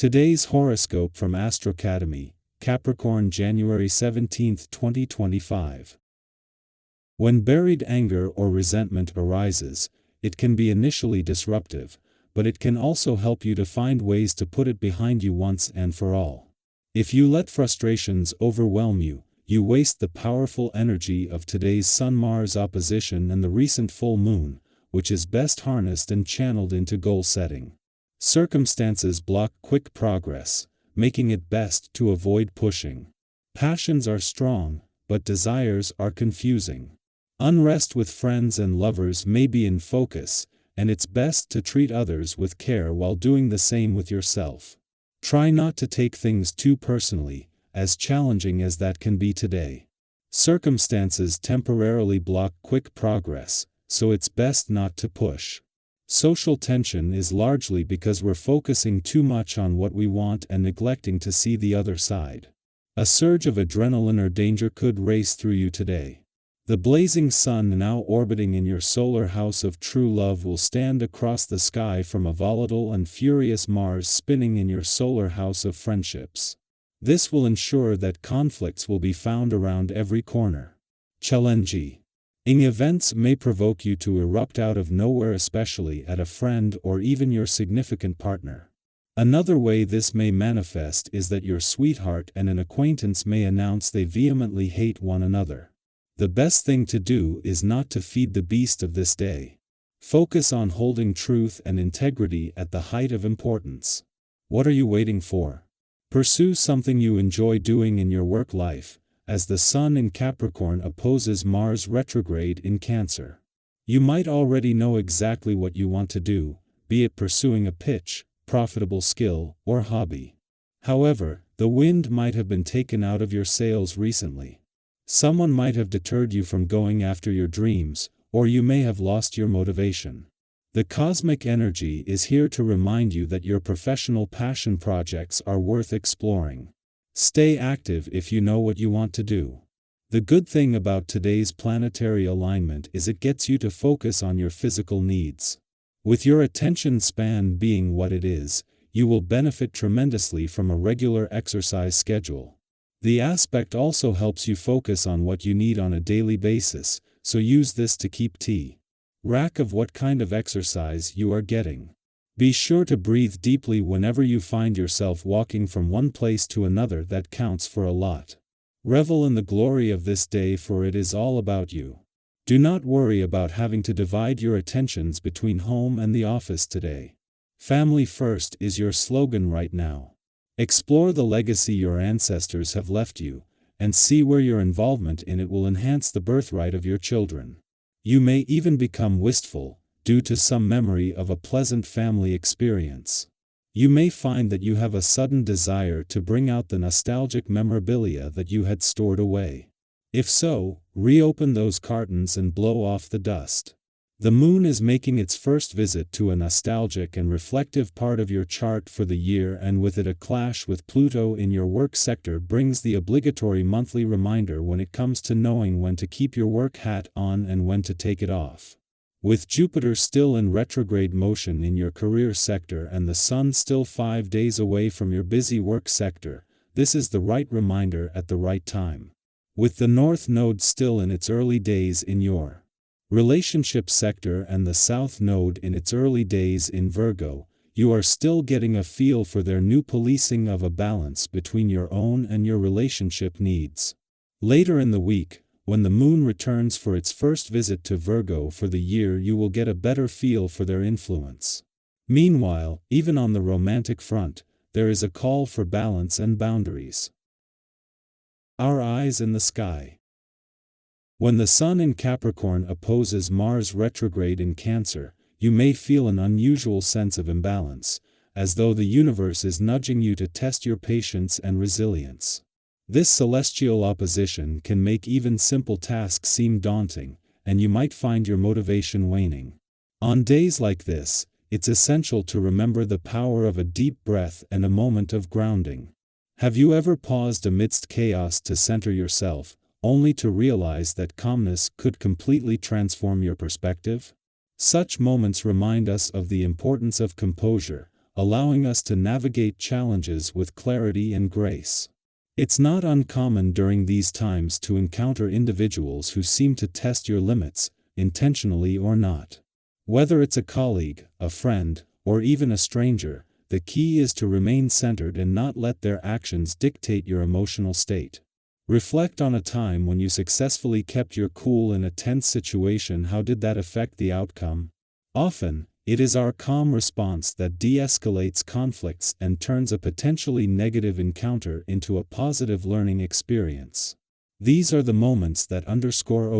Today's horoscope from AstroCademy, Capricorn January 17, 2025. When buried anger or resentment arises, it can be initially disruptive, but it can also help you to find ways to put it behind you once and for all. If you let frustrations overwhelm you, you waste the powerful energy of today's Sun-Mars opposition and the recent full moon, which is best harnessed and channeled into goal setting. Circumstances block quick progress, making it best to avoid pushing. Passions are strong, but desires are confusing. Unrest with friends and lovers may be in focus, and it's best to treat others with care while doing the same with yourself. Try not to take things too personally, as challenging as that can be today. Circumstances temporarily block quick progress, so it's best not to push. Social tension is largely because we're focusing too much on what we want and neglecting to see the other side. A surge of adrenaline or danger could race through you today. The blazing sun now orbiting in your solar house of true love will stand across the sky from a volatile and furious Mars spinning in your solar house of friendships. This will ensure that conflicts will be found around every corner. Challenging events may provoke you to erupt out of nowhere, especially at a friend or even your significant partner. Another way this may manifest is that your sweetheart and an acquaintance may announce they vehemently hate one another. The best thing to do is not to feed the beast of this day. Focus on holding truth and integrity at the height of importance. What are you waiting for? Pursue something you enjoy doing in your work life, as the Sun in Capricorn opposes Mars retrograde in Cancer. You might already know exactly what you want to do, be it pursuing a pitch, profitable skill, or hobby. However, the wind might have been taken out of your sails recently. Someone might have deterred you from going after your dreams, or you may have lost your motivation. The cosmic energy is here to remind you that your professional passion projects are worth exploring. Stay active if you know what you want to do. The good thing about today's planetary alignment is it gets you to focus on your physical needs. With your attention span being what it is, you will benefit tremendously from a regular exercise schedule. The aspect also helps you focus on what you need on a daily basis, so use this to keep track of what kind of exercise you are getting. Be sure to breathe deeply whenever you find yourself walking from one place to another. That counts for a lot. Revel in the glory of this day, for it is all about you. Do not worry about having to divide your attentions between home and the office today. Family first is your slogan right now. Explore the legacy your ancestors have left you, and see where your involvement in it will enhance the birthright of your children. You may even become wistful, due to some memory of a pleasant family experience. You may find that you have a sudden desire to bring out the nostalgic memorabilia that you had stored away. If so, reopen those cartons and blow off the dust. The moon is making its first visit to a nostalgic and reflective part of your chart for the year, and with it a clash with Pluto in your work sector brings the obligatory monthly reminder when it comes to knowing when to keep your work hat on and when to take it off. With Jupiter still in retrograde motion in your career sector and the Sun still 5 days away from your busy work sector, this is the right reminder at the right time. With the North Node still in its early days in your relationship sector and the South Node in its early days in Virgo, you are still getting a feel for their new policing of a balance between your own and your relationship needs. Later in the week, when the moon returns for its first visit to Virgo for the year, you will get a better feel for their influence. Meanwhile, even on the romantic front, there is a call for balance and boundaries. Our eyes in the sky. When the Sun in Capricorn opposes Mars retrograde in Cancer, you may feel an unusual sense of imbalance, as though the universe is nudging you to test your patience and resilience. This celestial opposition can make even simple tasks seem daunting, and you might find your motivation waning. On days like this, it's essential to remember the power of a deep breath and a moment of grounding. Have you ever paused amidst chaos to center yourself, only to realize that calmness could completely transform your perspective? Such moments remind us of the importance of composure, allowing us to navigate challenges with clarity and grace. It's not uncommon during these times to encounter individuals who seem to test your limits, intentionally or not. Whether it's a colleague, a friend, or even a stranger, the key is to remain centered and not let their actions dictate your emotional state. Reflect on a time when you successfully kept your cool in a tense situation. How did that affect the outcome? Often, it is our calm response that de-escalates conflicts and turns a potentially negative encounter into a positive learning experience. These are the moments that underscore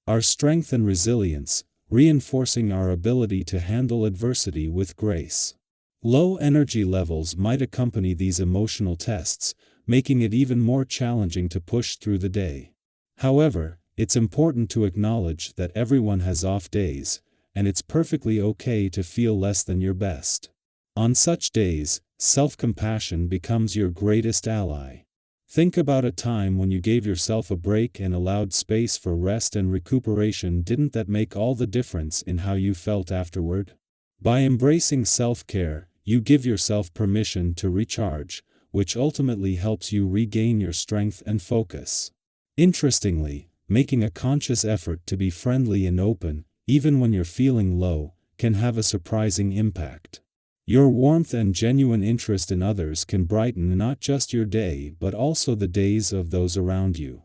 our strength and resilience, reinforcing our ability to handle adversity with grace. Low energy levels might accompany these emotional tests, making it even more challenging to push through the day. However, it's important to acknowledge that everyone has off days, and it's perfectly okay to feel less than your best. On such days, self-compassion becomes your greatest ally. Think about a time when you gave yourself a break and allowed space for rest and recuperation. Didn't that make all the difference in how you felt afterward? By embracing self-care, you give yourself permission to recharge, which ultimately helps you regain your strength and focus. Interestingly, making a conscious effort to be friendly and open, even when you're feeling low, can have a surprising impact. Your warmth and genuine interest in others can brighten not just your day but also the days of those around you.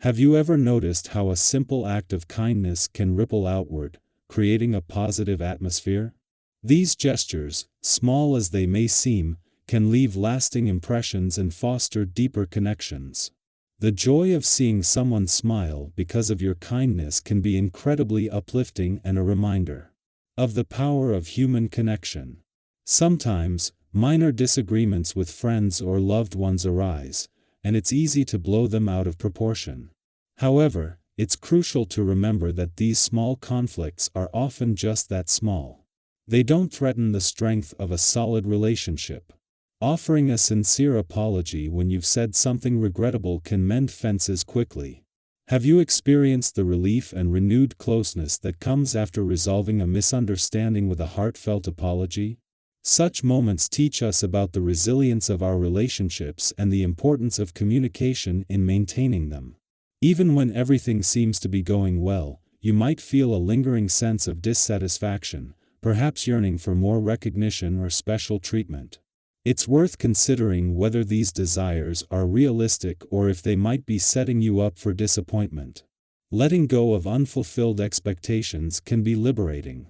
Have you ever noticed how a simple act of kindness can ripple outward, creating a positive atmosphere? These gestures, small as they may seem, can leave lasting impressions and foster deeper connections. The joy of seeing someone smile because of your kindness can be incredibly uplifting and a reminder of the power of human connection. Sometimes, minor disagreements with friends or loved ones arise, and it's easy to blow them out of proportion. However, it's crucial to remember that these small conflicts are often just that small. They don't threaten the strength of a solid relationship. Offering a sincere apology when you've said something regrettable can mend fences quickly. Have you experienced the relief and renewed closeness that comes after resolving a misunderstanding with a heartfelt apology? Such moments teach us about the resilience of our relationships and the importance of communication in maintaining them. Even when everything seems to be going well, you might feel a lingering sense of dissatisfaction, perhaps yearning for more recognition or special treatment. It's worth considering whether these desires are realistic or if they might be setting you up for disappointment. Letting go of unfulfilled expectations can be liberating.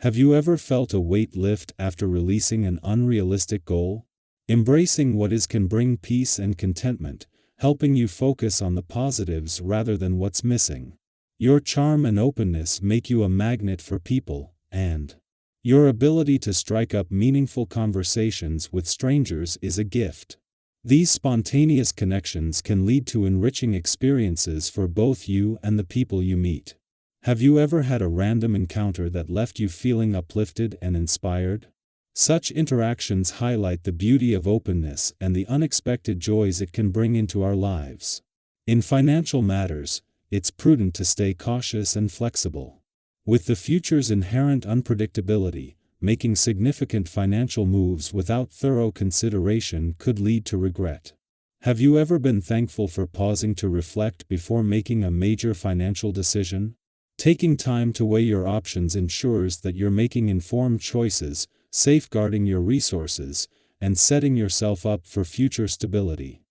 Have you ever felt a weight lift after releasing an unrealistic goal? Embracing what is can bring peace and contentment, helping you focus on the positives rather than what's missing. Your charm and openness make you a magnet for people, and your ability to strike up meaningful conversations with strangers is a gift. These spontaneous connections can lead to enriching experiences for both you and the people you meet. Have you ever had a random encounter that left you feeling uplifted and inspired? Such interactions highlight the beauty of openness and the unexpected joys it can bring into our lives. In financial matters, it's prudent to stay cautious and flexible. With the future's inherent unpredictability, making significant financial moves without thorough consideration could lead to regret. Have you ever been thankful for pausing to reflect before making a major financial decision? Taking time to weigh your options ensures that you're making informed choices, safeguarding your resources, and setting yourself up for future stability.